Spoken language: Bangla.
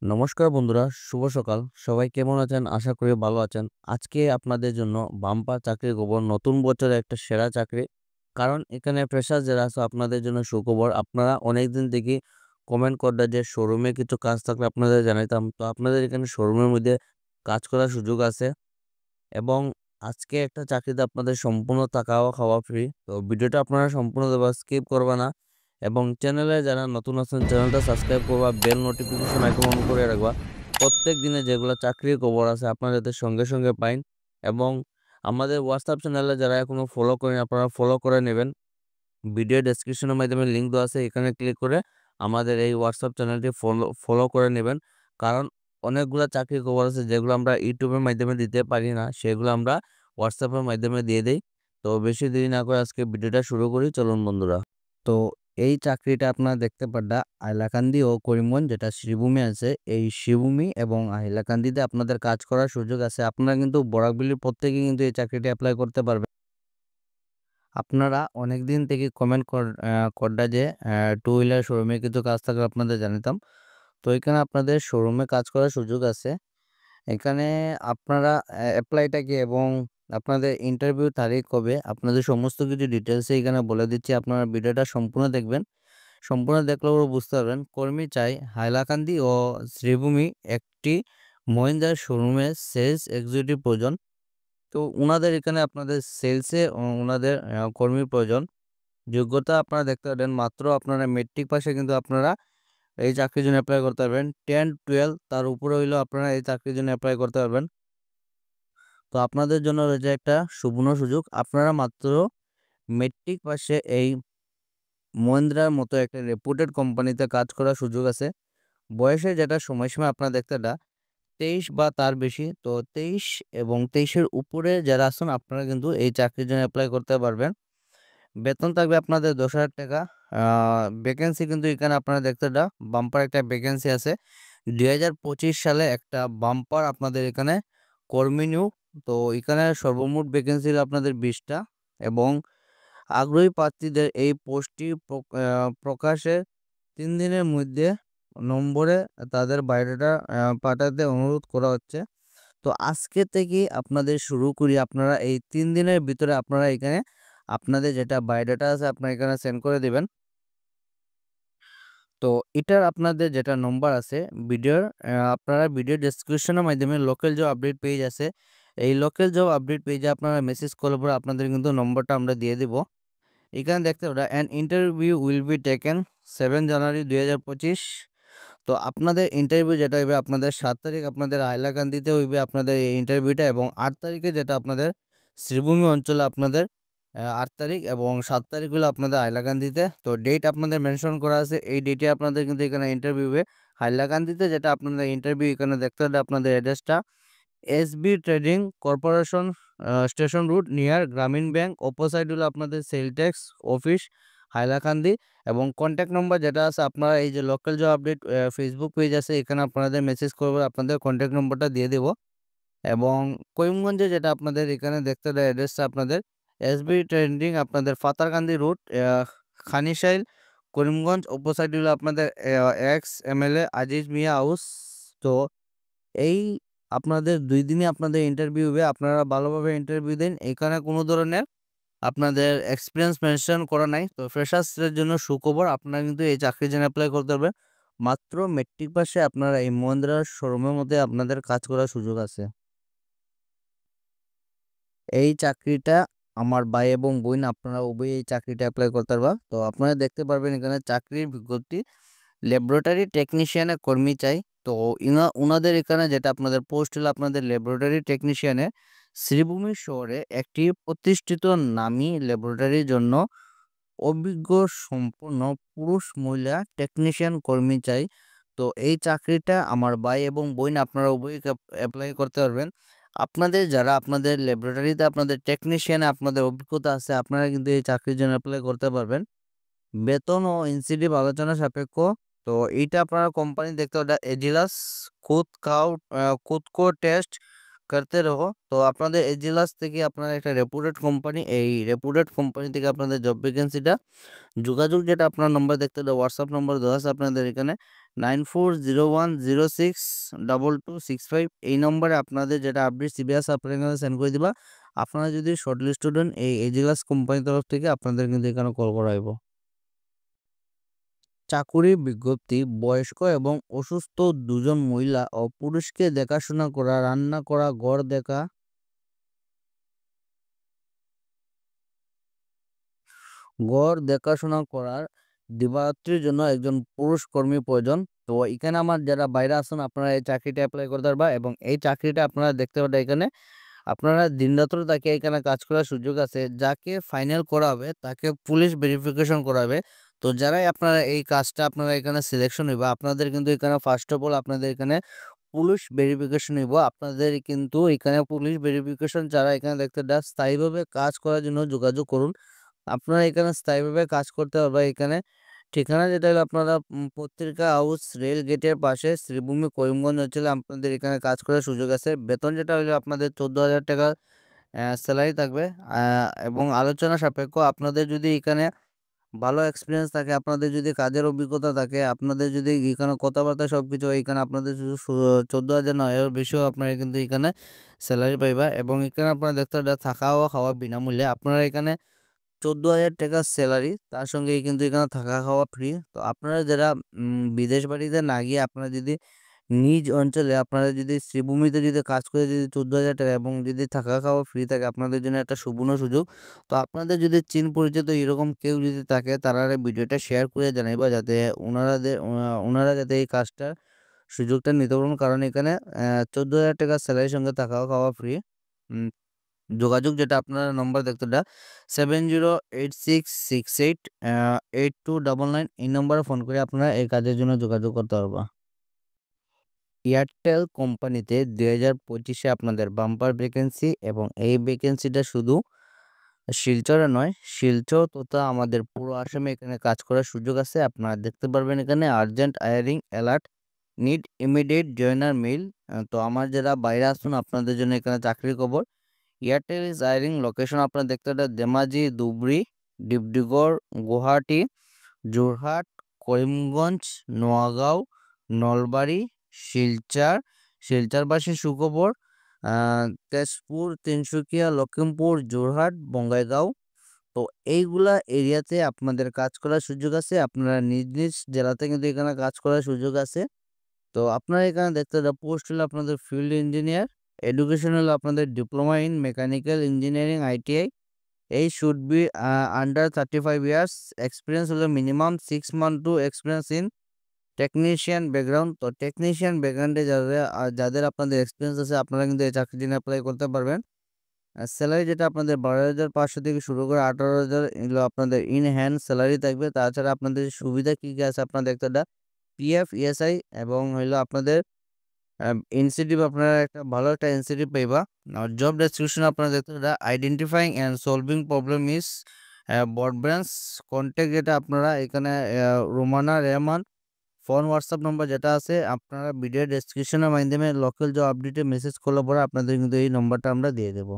নমস্কার বন্ধুরা, শুভ সকাল। সবাই কেমন আছেন? আশা করি ভালো আছেন। আজকে আপনাদের জন্য বাম্পার চাকরির খবর, নতুন বছরের একটা সেরা চাকরি। কারণ এখানে ফ্রেশার যারা আছে আপনাদের জন্য সুখবর। আপনারা অনেকদিন থেকে কমেন্ট করলেন যে শোরুমে কিছু কাজ থাকলে আপনাদের জানাইতাম। তো আপনাদের এখানে শোরুমের মধ্যে কাজ করার সুযোগ আছে এবং আজকে একটা চাকরিতে আপনাদের সম্পূর্ণ থাকা ও খাওয়া ফ্রি। তো ভিডিওটা আপনারা সম্পূর্ণ দেখবা, স্কিপ করবা না। এবং চ্যানেলে যারা নতুন আছেন চ্যানেলটা সাবস্ক্রাইব করবা, বেল নোটিফিকেশন আইকন অন করে রাখবা। প্রত্যেক দিনে যেগুলো চাকরির খবর আছে আপনারা যাতে সঙ্গে সঙ্গে পাইন। এবং আমাদের হোয়াটসঅ্যাপ চ্যানেলে যারা এখনো ফলো করেন আপনারা ফলো করে নেবেন। ভিডিও ডেসক্রিপশনের মাধ্যমে লিঙ্ক দেওয়া আছে, এখানে ক্লিক করে আমাদের এই হোয়াটসঅ্যাপ চ্যানেলটি ফলো ফলো করে নেবেন। কারণ অনেকগুলো চাকরির খবর আছে যেগুলো আমরা ইউটিউবের মাধ্যমে দিতে পারি না, সেগুলো আমরা হোয়াটসঅ্যাপের মাধ্যমে দিয়ে দেই। তো বেশি দেরি না করে আজকে ভিডিওটা শুরু করি, চলুন বন্ধুরা। তো এই চাকরিটা আপনারা দেখতে পাড্ডা হাইলাকান্দি ও করিমগঞ্জ, যেটা শ্রীভূমি আছে, এই শ্রীভূমি এবং হাইলাকান্দিতে আপনাদের কাজ করার সুযোগ আছে। আপনারা কিন্তু বরাকবিলির প্রত্যেকেই কিন্তু এই চাকরিটি অ্যাপ্লাই করতে পারবেন। আপনারা অনেকদিন থেকে কমেন্ট করডা যে টু হুইলার শোরুমে কিছু কাজ থাকলে আপনাদের জানাতাম। তো এখানে আপনাদের শোরুমে কাজ করার সুযোগ আছে। এখানে আপনারা অ্যাপ্লাইটা কি এবং আপনাদের ইন্টারভিউ তারিখ কবে, আপনাদের সমস্ত কিছু ডিটেলসে এখানে বলে দিচ্ছি। আপনারা ভিডিওটা সম্পূর্ণ দেখবেন। সম্পূর্ণ দেখলে ওরা বুঝতে পারবেন। কর্মী চাই হাইলাকান্দি ও শ্রীভূমি একটি মহিন্দ্রার শোরুমে সেলস এক্সিকিউটিভ প্রয়োজন। তো উনাদের এখানে আপনাদের সেলসে উনাদের কর্মীর প্রয়োজন। যোগ্যতা আপনারা দেখতে পারেন, মাত্র আপনারা মেট্রিক পাশে কিন্তু আপনারা এই চাকরির জন্য অ্যাপ্লাই করতে পারবেন। 10-12 তার উপরে হইলেও আপনারা এই চাকরির জন্য অ্যাপ্লাই করতে পারবেন। তো আপনাদের জন্য রয়েছে একটা সুবর্ণ সুযোগ। আপনারা মাত্র মেট্রিক পাশে এই মহিন্দ্রার মতো একটা রেপুটেড কোম্পানিতে কাজ করার সুযোগ আছে। বয়সে যেটা সময়সীমা আপনারা দেখতে 23 বা তার বেশি। তো 23 এবং 23-এর উপরে যারা আছেন আপনারা কিন্তু এই চাকরির জন্য অ্যাপ্লাই করতে পারবেন। বেতন থাকবে আপনাদের 10,000 টাকা। ভ্যাকেন্সি কিন্তু এখানে আপনারা দেখতে বাম্পার একটা ভ্যাকেন্সি আছে। 2025 সালে একটা বাম্পার আপনাদের এখানে কর্মী নিয়োগ। তো এখানে সর্বমোট ভ্যাকেন্সি আপনাদের 20টা এবং আগ্রহী প্রার্থীদের এই পোস্টটি প্রকাশে 3 দিনের মধ্যে নম্বরে তাদের বায়োডাটা পাঠাতে অনুরোধ করা হচ্ছে। তো আজকে থেকেই আপনাদের শুরু করি। আপনারা এই 3 দিনের ভিতরে আপনারা এখানে আপনাদের যেটা বায়োডাটা আছে আপনারা এখানে সেন্ড করে দিবেন। তো এটার আপনাদের যেটা নম্বর আছে ভিডিওর, আপনারা ভিডিও ডেসক্রিপশনের মাধ্যমে লোকাল জব আপডেট পেজ আছে। এই লোকাল জব আপডেট পেজে আপনারা মেসেজ করলে পরে আপনাদের কিন্তু নম্বরটা আমরা দিয়ে দিব। এখানে দেখতে পারা an interview will be taken 7 জানুয়ারি 2025। তো আপনাদের ইন্টারভিউ যেটা হইবে আপনাদের 7 তারিখ আপনাদের হাইলাকান্দিতে হইবে আপনাদের এই ইন্টারভিউটা, এবং 8 তারিখে যেটা আপনাদের শ্রীভূমি অঞ্চলে আপনাদের 8 তারিখ এবং 7 তারিখ হলো আপনাদের হাইলাকান্দিতে। তো ডেট আপনাদের মেনশন করা আছে, এই ডেটে আপনাদের কিন্তু এখানে ইন্টারভিউ হবে। হাইলাকান্দিতে যেটা আপনাদের ইন্টারভিউ এখানে দেখতে হবে আপনাদের অ্যাড্রেসটা SB trading corporation, station root near গ্রামীণ ব্যাংক, অপোসাইড হলো আপনাদের সেল ট্যাক্স অফিস হাইলাকান্দি। এবং কন্ট্যাক্ট নম্বর যেটা আছে আপনারা এই যে local job update Facebook page আছে এখানে আপনাদের মেসেজ করবে, আপনাদের কন্ট্যাক্ট নম্বরটা দিয়ে দেব। এবং করিমগঞ্জে যেটা আপনাদের এখানে দেখতে দেয় অ্যাড্রেসটা আপনাদের এসবি ট্রেন্ডিং আপনাদের ফাতারকান্দি রুট, খানিশাইল, করিমগঞ্জ। অপোসাইড হলো আপনাদের এক্স এমএলএ আজিজ মিয়া হাউস। তো এই আপনাদের 2 দিনে আপনাদের ইন্টারভিউ হবে। আপনারা ভালোভাবে ইন্টারভিউ দিন। এখানে কোনো ধরনের আপনাদের এক্সপিরিয়েন্স মেনশন করা নাই। তো ফ্রেশার্সদের জন্য সুখবর, আপনারা কিন্তু এই চাকরির জন্য অ্যাপ্লাই করতে পারবেন। মাত্র মেট্রিক পাশে আপনারা এই মহিন্দ্রার শোরুমের মধ্যে আপনাদের কাজ করার সুযোগ আছে। এই চাকরিটা আমার ভাই এবং বোন আপনারা উভয়ই এই চাকরিটা অ্যাপ্লাই করতে পারবা। তো আপনারা দেখতে পারবেন এখানে চাকরির বিজ্ঞপ্তি ল্যাবরেটরি টেকনিশিয়ানের কর্মী চাই। তো উনাদের এখানে যেটা আপনাদের পোস্ট হলো আপনাদের ল্যাবরেটরি টেকনিশিয়ানের শ্রীভূমি শহরে একটি প্রতিষ্ঠিত নামী ল্যাবরেটরির জন্য অভিজ্ঞ সম্পন্ন পুরুষ মহিলা টেকনিশিয়ান কর্মী চাই। তো এই চাকরিটা আমার ভাই এবং বোন আপনারা উভয়ই অ্যাপ্লাই করতে পারবেন। আপনাদের যারা আপনাদের ল্যাবরেটরিতে আপনাদের টেকনিশিয়ানে আপনাদের অভিজ্ঞতা আছে আপনারা কিন্তু এই চাকরির জন্য অ্যাপ্লাই করতে পারবেন। বেতন ও ইনসেনটিভ আলোচনা সাপেক্ষ। তো এইটা আপনারা কোম্পানি দেখতে হবে এজিলাস खुद को টেস্ট করতে রহো। তো আপনাদের এজিলাস থেকে আপনারা একটা রেপুটেড কোম্পানি, এই রেপুটেড কোম্পানি থেকে আপনাদের জব ভ্যাকেন্সিটা যোগাযোগ যেটা আপনার নম্বর দেখতে হবে হোয়াটসঅ্যাপ নম্বর দেওয়া আছে আপনাদের এখানে 9401062265 এই নম্বরে আপনাদের যেটা আপডেট সিভি আছে আপনারা এখানে সেন্ড করে দিবা। আপনারা যদি শর্টলিস্ট স্টুডেন্ট এই এজিলাস কোম্পানির তরফ থেকে আপনাদের কিন্তু এখানে কল করা হইব। চাকুরির বিজ্ঞপ্তি বয়স্ক এবং অসুস্থ দুজন মহিলা ও পুরুষকে দেখাশোনা করা, রান্না করা, ঘর দেখা, ঘর দেখাশোনা করার দিবারাত্রির জন্য একজন পুরুষ কর্মী প্রয়োজন। তো এখানে আমার যারা বাইরে আছেন আপনারা এই চাকরিটা অ্যাপ্লাই করতে পারবা এবং এই চাকরিটা আপনারা দেখতে পাবেন এখানে আপনারা দিনরাত্র তাকে এখানে কাজ করার সুযোগ আছে। যাকে ফাইনাল করা হবে তাকে পুলিশ ভেরিফিকেশন করাবে। তো যারাই আপনারা এই কাজটা আপনারা এখানে সিলেকশন হইবা আপনাদের কিন্তু এখানে ফার্স্ট অফ অল আপনাদের এখানে পুলিশ ভেরিফিকেশন হইব। আপনাদের কিন্তু এখানে পুলিশ ভেরিফিকেশন যারা এখানে দেখতে স্থায়ীভাবে কাজ করার জন্য যোগাযোগ করুন। আপনারা এখানে স্থায়ীভাবে কাজ করতে পারবেন। এখানে ঠিকানা যেটা হলো আপনারা পত্রিকা হাউস রেল গেটের পাশে শ্রীভূমি করিমগঞ্জ অঞ্চলে আপনাদের এখানে কাজ করার সুযোগ আছে। বেতন যেটা হলো আপনাদের 14,000 টাকা স্যালারি থাকবে এবং আলোচনা সাপেক্ষ। আপনাদের যদি এখানে ভালো এক্সপিরিয়েন্স থাকে, আপনাদের যদি কাজের অভিজ্ঞতা থাকে, আপনাদের যদি এখানে কথাবার্তা সবকিছু এখানে আপনাদের শুধু 14,000 নয় এর বেশিও আপনারা কিন্তু এখানে স্যালারি পাইবা এবং এখানে আপনারা দেখতে থাকা ও খাওয়া বিনামূল্যে। আপনারা এখানে 14,000 টাকা স্যালারি তার সঙ্গে কিন্তু এখানে থাকা খাওয়া ফ্রি। তো আপনারা যারা বিদেশ বাড়িতে না গিয়ে আপনারা যদি নিজ অঞ্চলে আপনারা যদি শ্রীভূমিতে যদি কাজ করে যদি 14,000 টাকা এবং যদি থাকা খাওয়া ফ্রি থাকে আপনাদের জন্য একটা সুবর্ণ সুযোগ। তো আপনাদের যদি চিন পরিচিত এরকম কেউ যদি থাকে তারা ভিডিওটা শেয়ার করে জানাইবা যাতে ওনারা যাতে এই কাজটার সুযোগটা নিতে পারুন। কারণ এখানে 14,000 টাকা স্যালারির সঙ্গে থাকা খাওয়া ফ্রি। যোগাযোগ যেটা আপনারা নম্বর দেখতে 7086688299 এই নম্বরে ফোন করে আপনারা এই কাজের জন্য যোগাযোগ করতে পারবা। এয়ারটেল কোম্পানিতে 2025-এ আপনাদের বাম্পার ভ্যাকেন্সি এবং এই ভ্যাকেন্সিটা শুধু শিলচরে নয়, শিলচর তথা আমাদের পুরো আসামে এখানে কাজ করার সুযোগ আছে। আপনারা দেখতে পারবেন এখানে urgent hiring alert need immediate joiner mail. তো আমার যারা বাইরে আসুন আপনাদের জন্য এখানে চাকরির খবর। এয়ারটেল ইজ হায়ারিং লোকেশন আপনারা দেখতে ধেমাজি, ধুবড়ী, ডিব্ৰুগড়, গুৱাহাটী, যোরহাট, করিমগঞ্জ, নোয়াগাঁও, নলবাৰী, শিলচরবাসী সুখবর, তেজপুর, তিনসুকিয়া, লখিমপুর, যোরহাট, বঙ্গাইগাঁও। তো এইগুলা এরিয়াতে আপনাদের কাজ করার সুযোগ আছে। আপনারা নিজ নিজ জেলাতে কিন্তু এখানে কাজ করার সুযোগ আছে। তো আপনারা এখানে দেখতে পোস্ট হলো আপনাদের ফিল্ড ইঞ্জিনিয়ার, এডুকেশন হলো আপনাদের diploma in mechanical engineering ITI. এই should be under 35 years, experience হলো minimum 6 month to experience in technician background. তো টেকনিশিয়ান ব্যাকগ্রাউন্ডে যাদের আপনাদের এক্সপিরিয়েন্স আছে আপনারা কিন্তু এই চাকরির জন্য অ্যাপ্লাই করতে পারবেন। স্যালারি যেটা আপনাদের 12,500 থেকে শুরু করে 18,000 এগুলো আপনাদের ইন হ্যান্ড স্যালারি থাকবে। তাছাড়া আপনাদের সুবিধা কি কি আছে আপনারা দেখতে পিএফ, ইএসআই এবং হইলো আপনাদের ইনসেন্টিভ। আপনারা একটা ভালো একটা ইনসেন্টিভ পাইবা। আর জব ডেসক্রিপশন আপনারা দেখতে identifying and solving problem is broadband contact যেটা আপনারা এখানে রোমানা রেহমান ফোন হোয়াটসঅ্যাপ নম্বর যেটা আছে আপনারা ভিডিও ডেসক্রিপশনের মাধ্যমে লোকাল জব আপডেটে মেসেজ করলে পরে আপনাদের কিন্তু এই নম্বরটা আমরা দিয়ে দেবো।